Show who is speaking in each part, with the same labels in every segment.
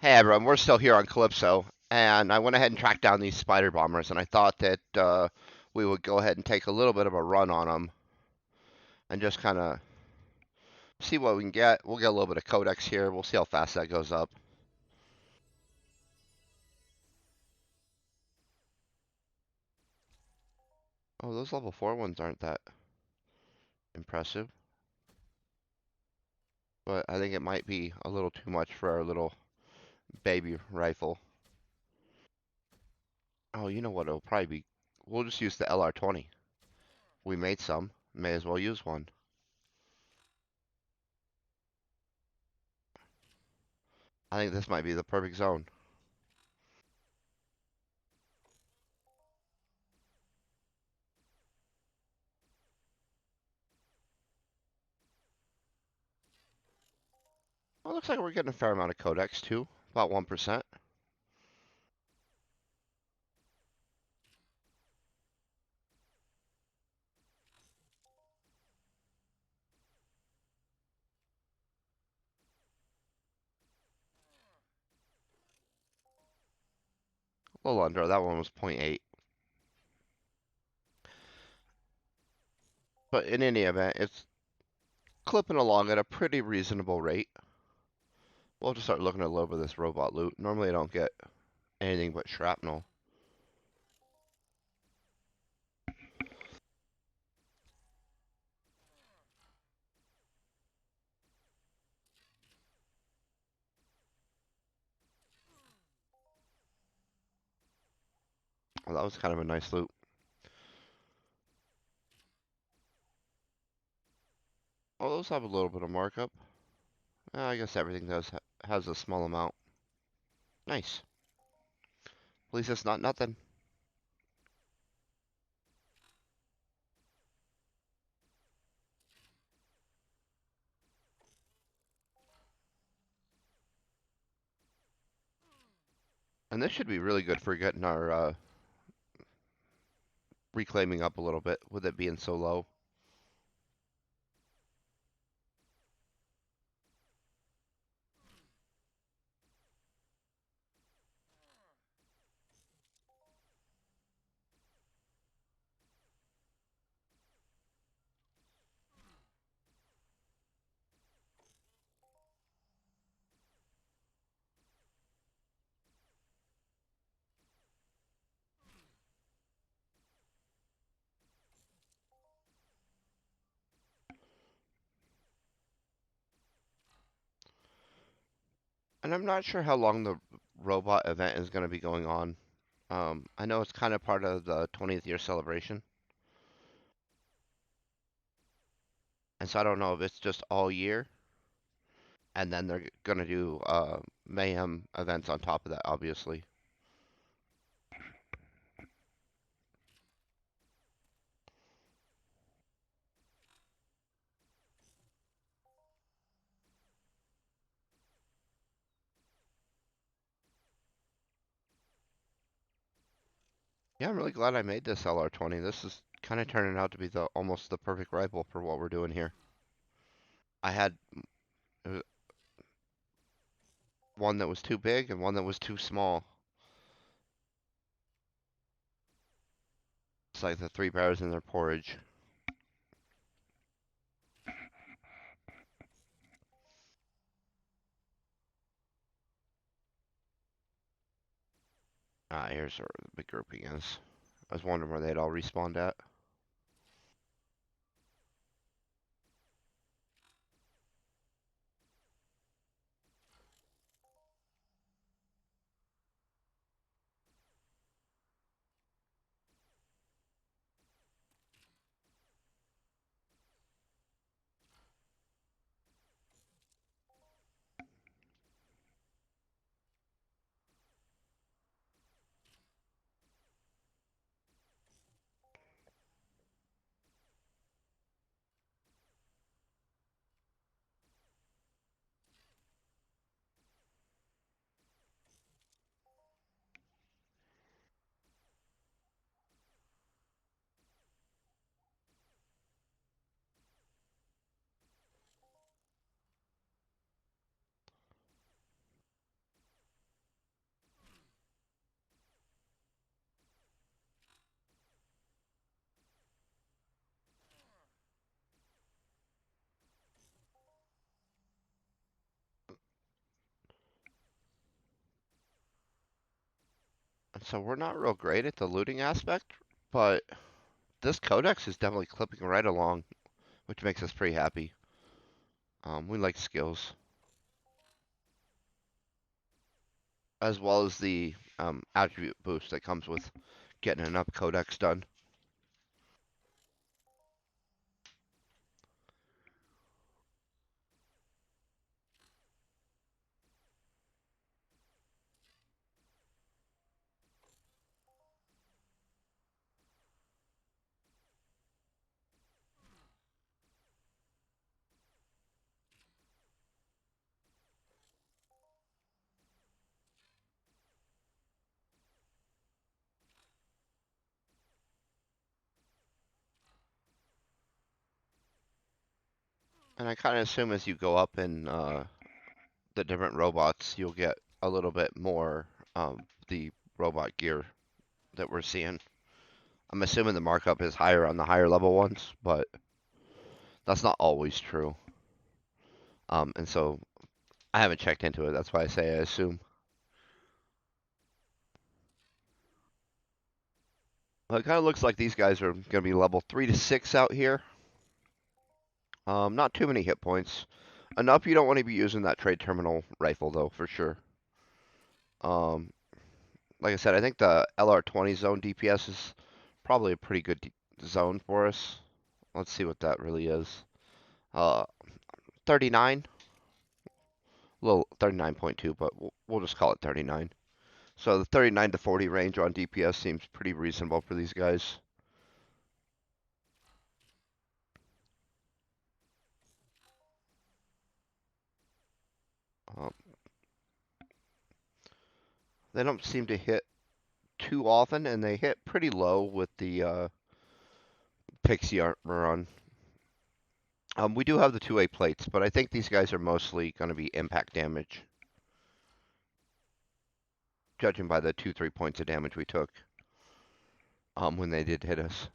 Speaker 1: Hey everyone, we're still here on Calypso, and I went ahead and tracked down these spider bombers, and I thought that we would go ahead and take a little bit of a run on them and just kind of see what we can get. We'll get a little bit of codex here. We'll see how fast that goes up. Oh, those level 4 ones aren't that impressive, but I think it might be a little too much for our little baby rifle. Oh, you know what? It'll probably be. We'll just use the LR20. We made some. May as well use one. I think this might be the perfect zone. Well, it looks like we're getting a fair amount of codex too, about 1%. A little under. That one was 0.8. But in any event, it's clipping along at a pretty reasonable rate. We'll just start looking at a little bit of this robot loot. Normally I don't get anything but shrapnel. Well, that was kind of a nice loot. Oh, those have a little bit of markup. I guess everything has a small amount. Nice. At least it's not nothing. And this should be really good for getting our reclaiming up a little bit with it being so low. And I'm not sure how long the robot event is going to be going on. I know it's kind of part of the 20th year celebration. And so I don't know if it's just all year, and then they're gonna do mayhem events on top of that, obviously. Yeah, I'm really glad I made this LR20. This is kind of turning out to be the almost the perfect rifle for what we're doing here. I had one that was too big and one that was too small. It's like the three bears in their porridge. Ah, here's where the big grouping is. I was wondering where they'd all respawned at. So we're not real great at the looting aspect, but this codex is definitely clipping right along, which makes us pretty happy. We like skills, as well as the attribute boost that comes with getting enough codex done. And I kind of assume as you go up in the different robots, you'll get a little bit more the robot gear that we're seeing. I'm assuming the markup is higher on the higher level ones, but that's not always true. And so I haven't checked into it. That's why I say I assume. Well, it kind of looks like these guys are going to be level 3 to 6 out here. Not too many hit points. Enough you don't want to be using that trade terminal rifle, though, for sure. Um, like I said, I think the LR20 zone DPS is probably a pretty good zone for us. Let's see what that really is. 39, a little 39.2, but we'll just call it 39. So the 39 to 40 range on DPS seems pretty reasonable for these guys. Um, they don't seem to hit too often, and they hit pretty low with the Pixie armor on. We do have the 2A plates, but I think these guys are mostly going to be impact damage, judging by the 2-3 points of damage we took when they did hit us.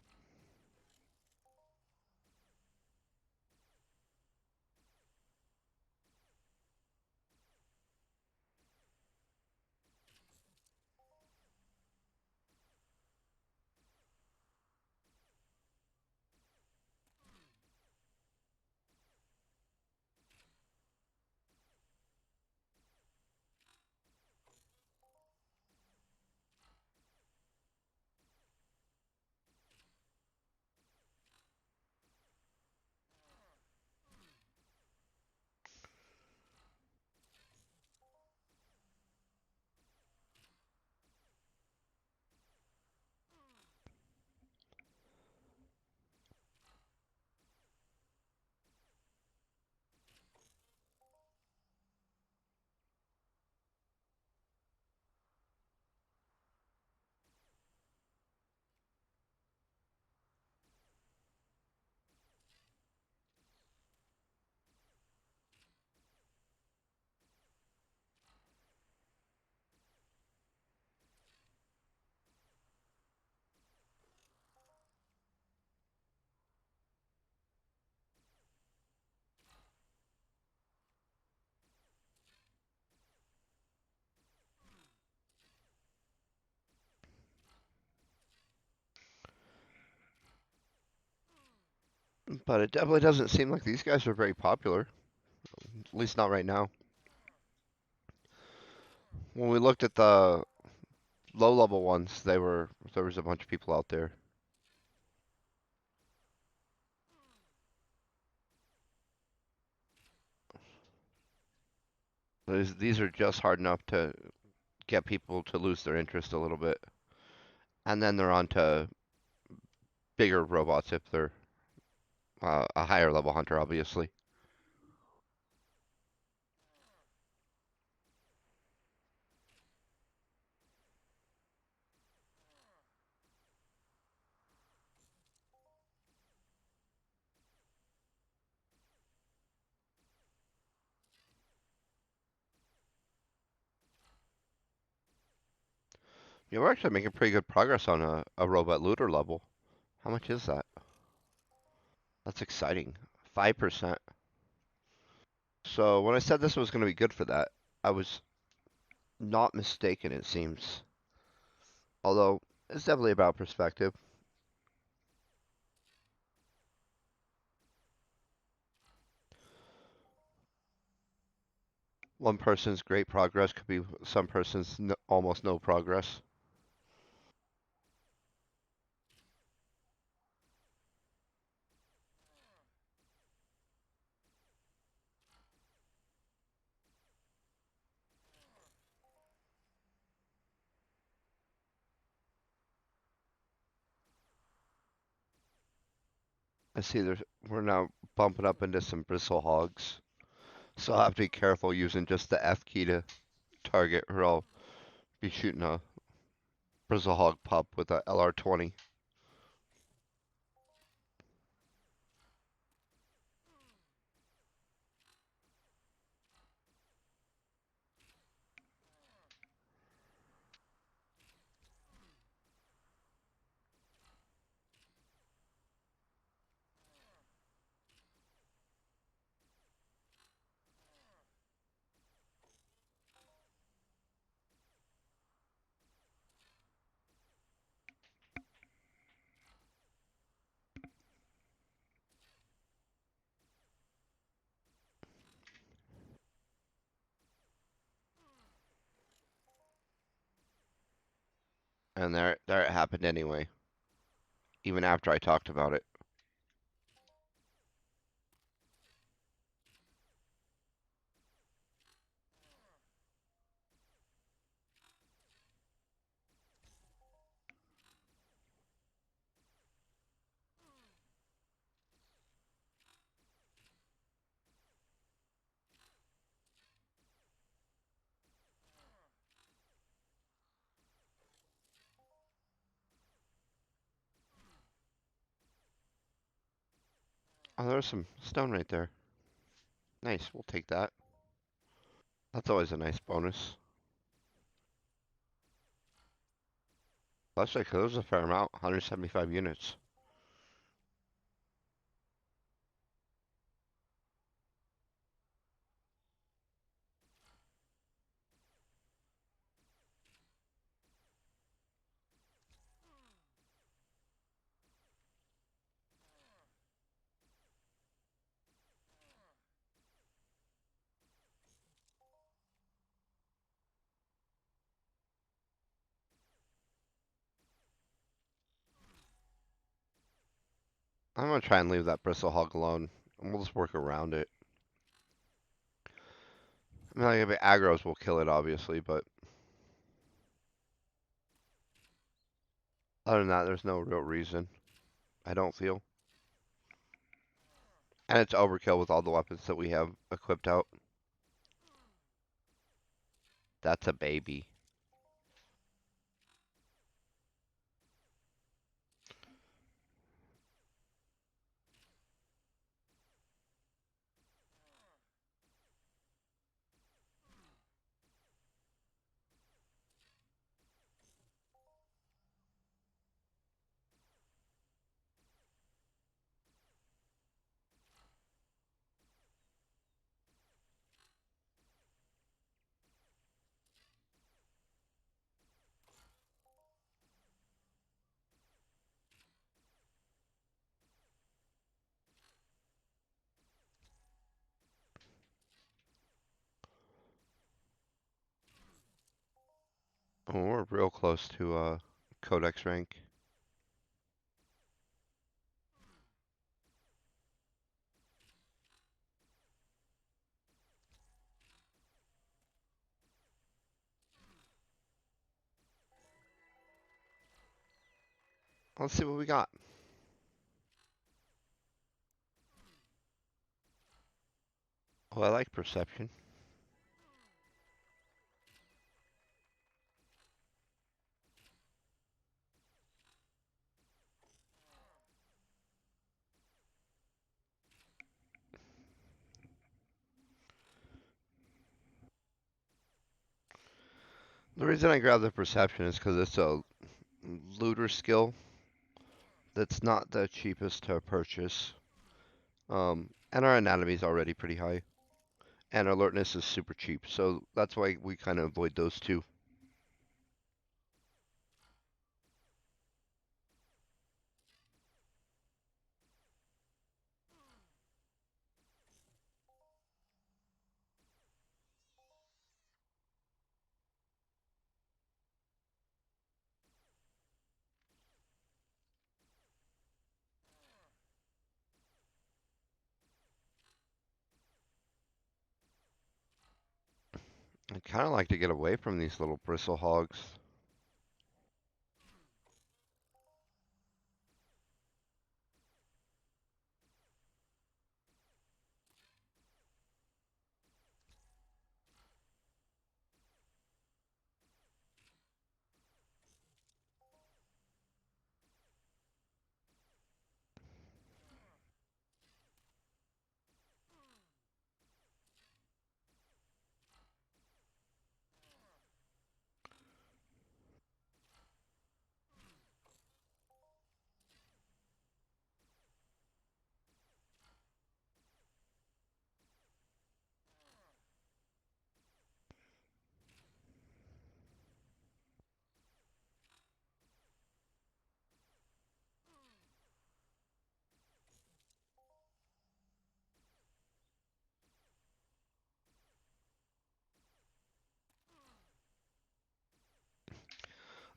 Speaker 1: But it definitely doesn't seem like these guys are very popular, at least not right now. When we looked at the low level ones, there was a bunch of people out there. These are just hard enough to get people to lose their interest a little bit, and then they're on to bigger robots if they're a higher level hunter, obviously. You're actually making pretty good progress on a robot looter level. How much is that? That's exciting. 5%. So when I said this was going to be good for that, I was not mistaken, it seems. Although, it's definitely about perspective. One person's great progress could be some person's almost no progress. I see we're now bumping up into some bristle hogs. So I'll have to be careful using just the F key to target, or I'll be shooting a bristle hog pup with a LR-20. And there it happened anyway, even after I talked about it. Oh, there's some stone right there. Nice, we'll take that. That's always a nice bonus. Especially because it was a fair amount, 175 units. I'm gonna try and leave that bristle hog alone, and we'll just work around it. I mean, like, if it aggro's, we'll kill it, obviously, but other than that, there's no real reason, I don't feel. And it's overkill with all the weapons that we have equipped out. That's a baby. Oh, we're real close to Codex rank. Let's see what we got. Oh, I like perception. The reason I grabbed the perception is because it's a looter skill that's not the cheapest to purchase. And our anatomy is already pretty high. And alertness is super cheap, so that's why we kind of avoid those two. I kind of like to get away from these little bristle hogs.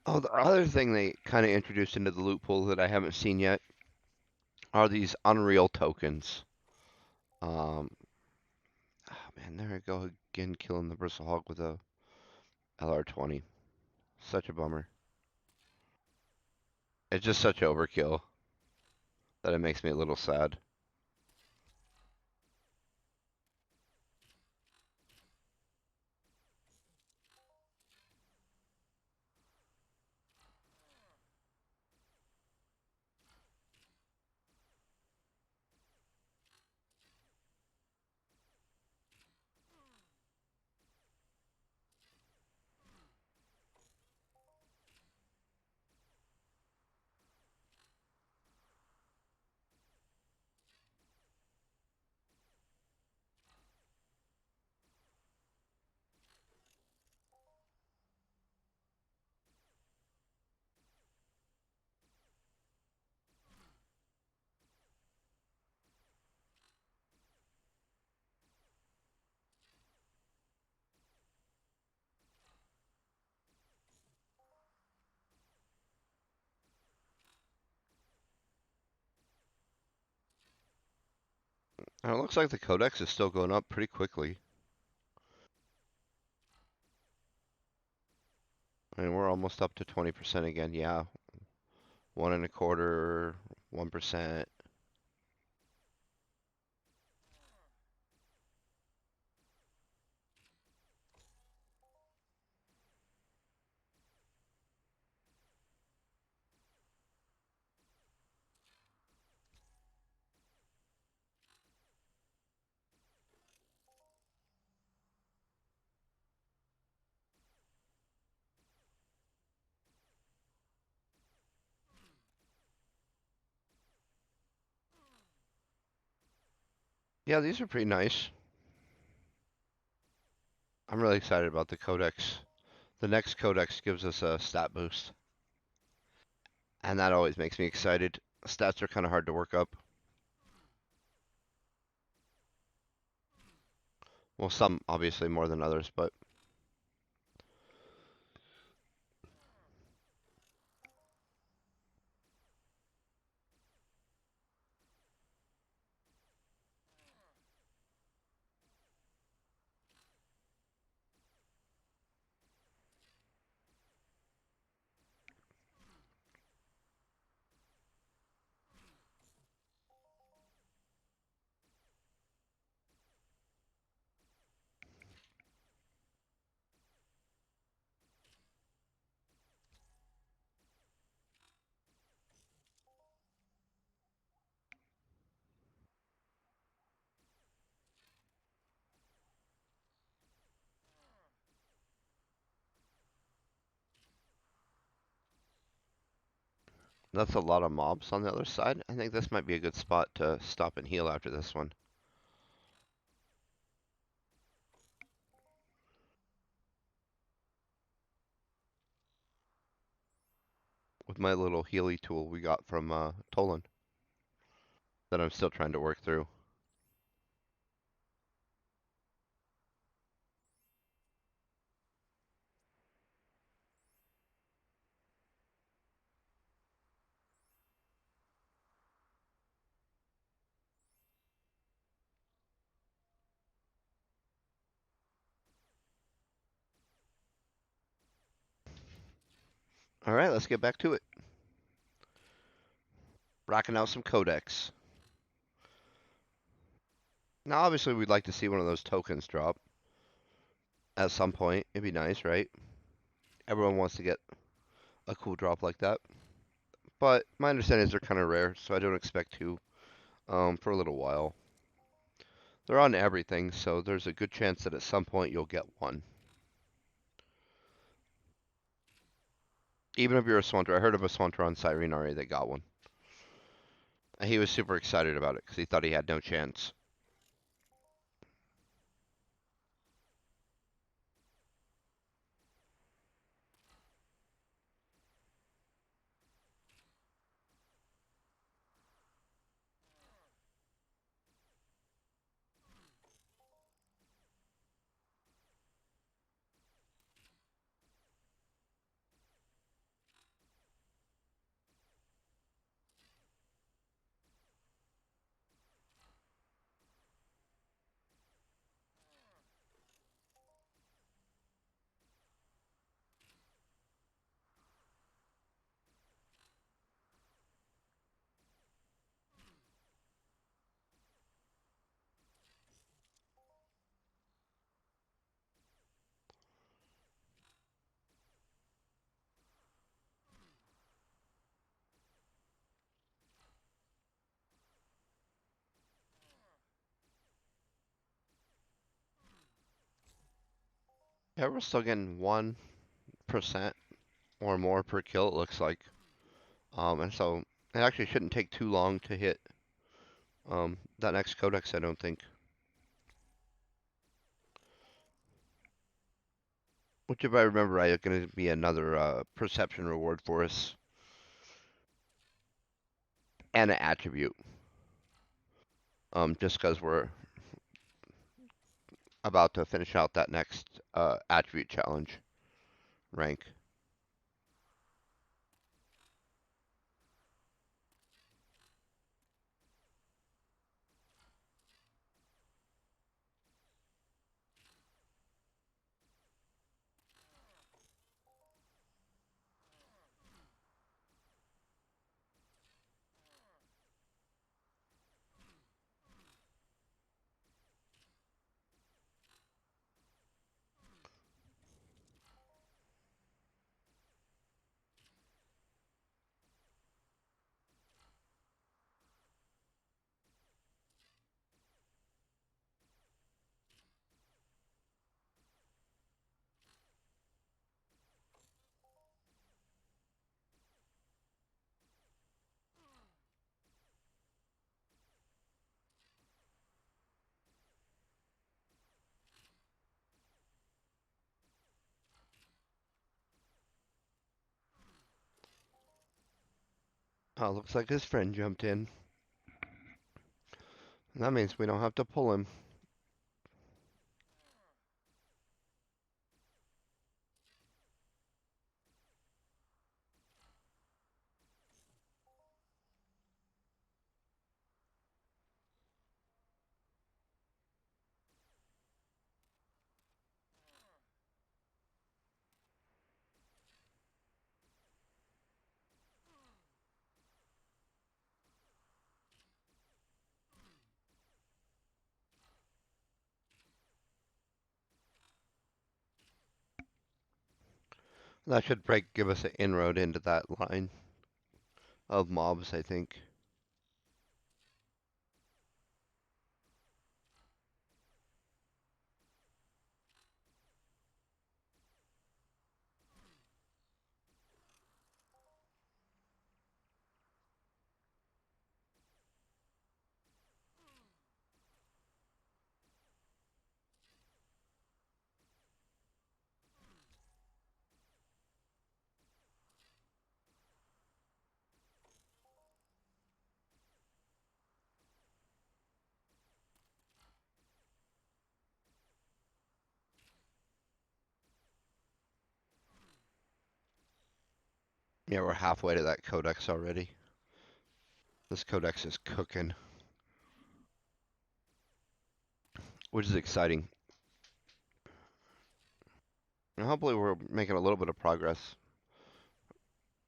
Speaker 1: Oh, the other thing they kind of introduced into the loot pool that I haven't seen yet are these Unreal tokens. Um, oh man, there I go again, killing the bristle hog with a LR20. Such a bummer. It's just such overkill that it makes me a little sad. And it looks like the codex is still going up pretty quickly. I mean, we're almost up to 20% again. Yeah, 1.25, 1%. Yeah, these are pretty nice. I'm really excited about the codex. The next codex gives us a stat boost, and that always makes me excited. Stats are kind of hard to work up. Well, some obviously more than others, but that's a lot of mobs on the other side. I think this might be a good spot to stop and heal after this one. With my little healy tool we got from Tolan that I'm still trying to work through. All right, let's get back to it. Rocking out some codex. Now, obviously, we'd like to see one of those tokens drop at some point. It'd be nice, right? Everyone wants to get a cool drop like that. But my understanding is they're kind of rare, so I don't expect to for a little while. They're on everything, so there's a good chance that at some point you'll get one. Even if you're a Swanter. I heard of a Swanter on Cyrenari that got one. And he was super excited about it because he thought he had no chance. Yeah, we're still getting 1% or more per kill, it looks like. And so it actually shouldn't take too long to hit that next codex, I don't think. Which, if I remember right, is going to be another perception reward for us. And an attribute. Just because we're about to finish out that next attribute challenge rank. Oh, looks like his friend jumped in. That means we don't have to pull him. That should give us an inroad into that line of mobs, I think. Yeah, we're halfway to that codex already. This codex is cooking, which is exciting. And hopefully we're making a little bit of progress.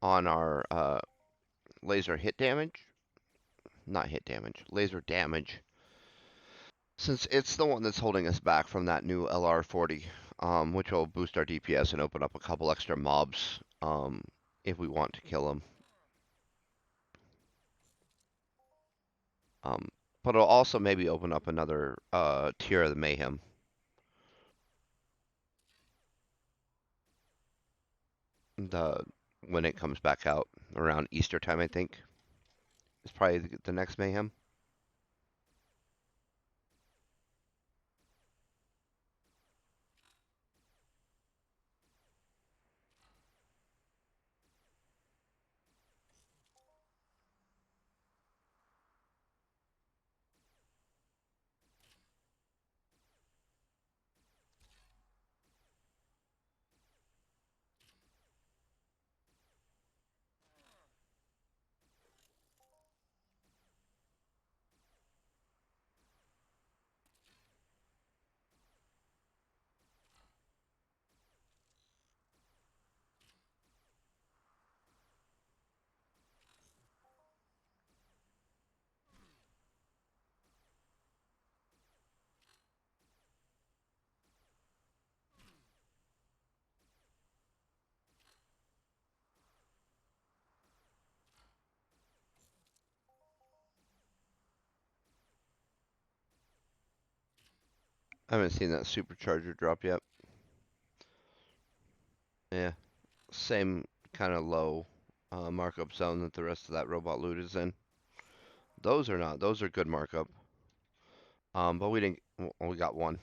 Speaker 1: on our laser hit damage. Not hit damage, laser damage. Since it's the one that's holding us back from that new LR40, which will boost our DPS and open up a couple extra mobs if we want to kill them. Um, but it'll also maybe open up another tier of the Mayhem. The when it comes back out around Easter time, I think is probably the next Mayhem. I haven't seen that supercharger drop yet. Yeah, same kind of low markup zone that the rest of that robot loot is in. Those are not. Those are good markup. But we didn't. Well, we got one.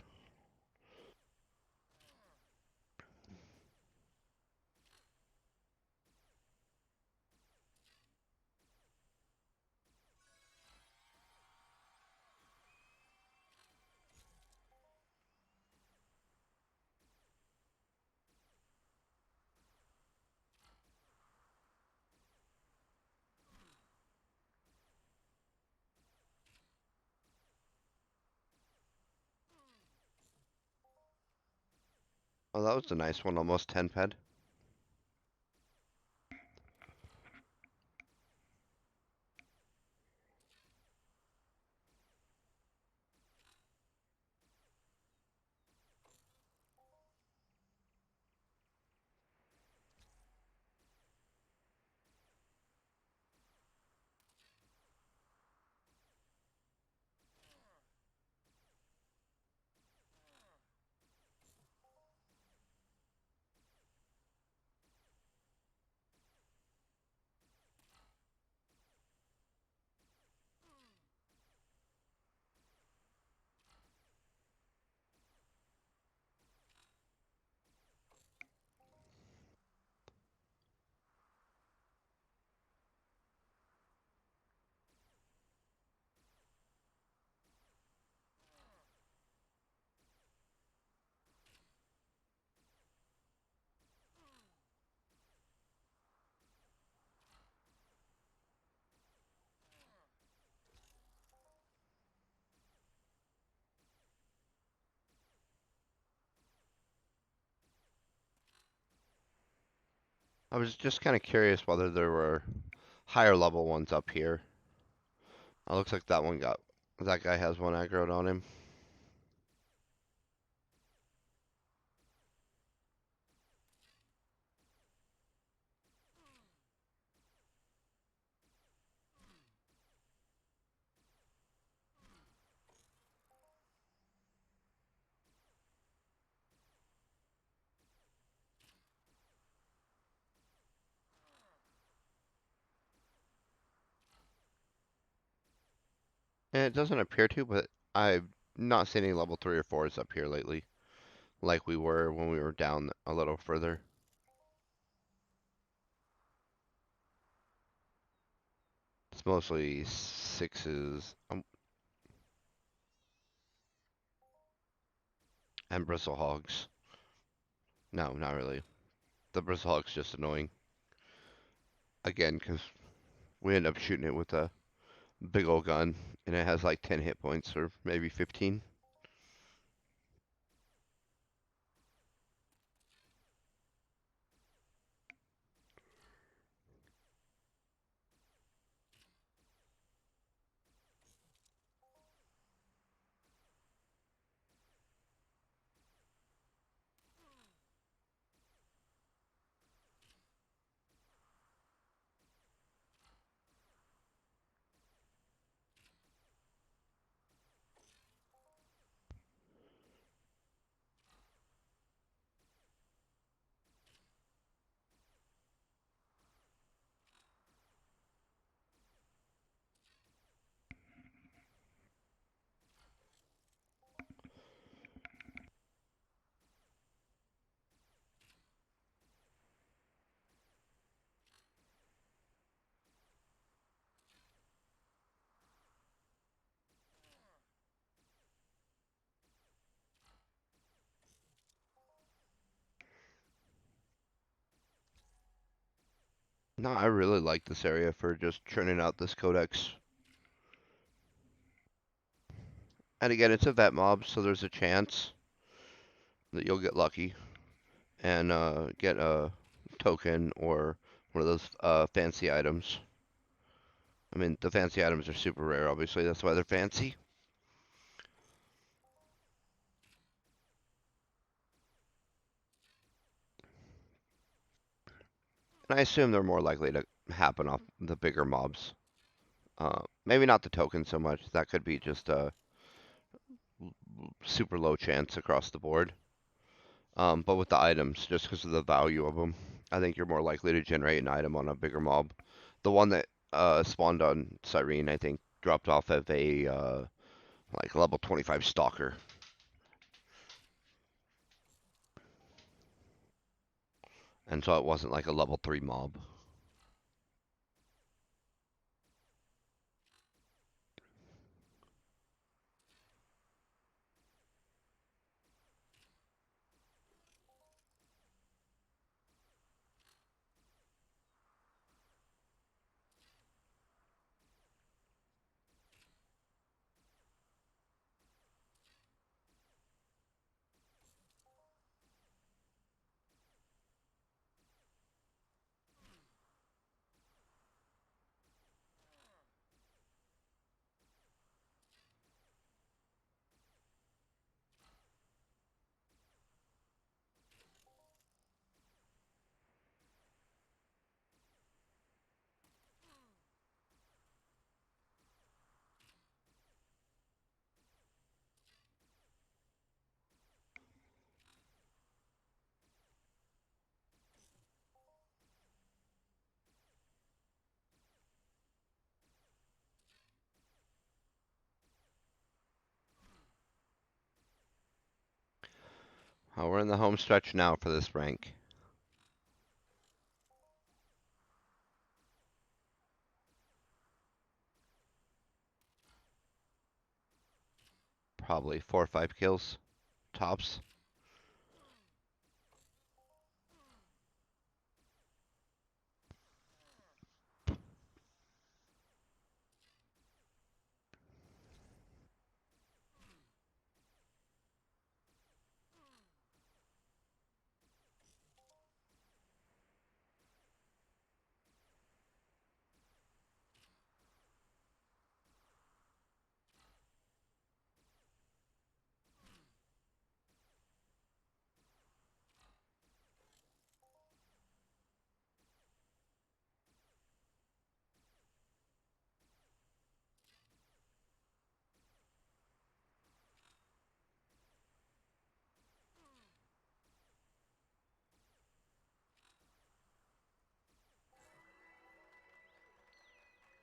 Speaker 1: Oh, that was a nice one. Almost 10 ped. I was just kind of curious whether there were higher level ones up here. It looks like that one got. That guy has one aggroed on him. And it doesn't appear to, but I've not seen any level 3 or 4s up here lately, like we were when we were down a little further. It's mostly 6s and bristle hogs. No, not really. The bristle hog's just annoying. Again, because we end up shooting it with a big old gun, and it has like 10 hit points or maybe 15. No, I really like this area for just churning out this codex. And again, it's a vet mob, so there's a chance that you'll get lucky and get a token or one of those fancy items. I mean, the fancy items are super rare, obviously. That's why they're fancy. And I assume they're more likely to happen off the bigger mobs. Maybe not the token so much. That could be just a super low chance across the board. But with the items, just because of the value of them, I think you're more likely to generate an item on a bigger mob. The one that spawned on Cyrene, I think, dropped off of a like level 25 stalker. And so it wasn't like a level 3 mob. We're in the home stretch now for this rank. Probably 4 or 5 kills, tops.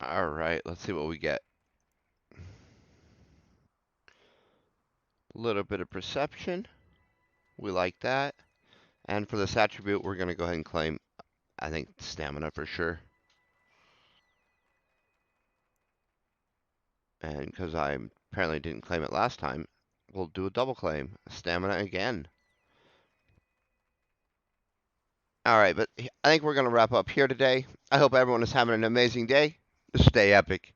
Speaker 1: Alright, let's see what we get. A little bit of perception. We like that. And for this attribute, we're going to go ahead and claim, I think, stamina for sure. And because I apparently didn't claim it last time, we'll do a double claim. Stamina again. Alright, but I think we're going to wrap up here today. I hope everyone is having an amazing day. Stay epic.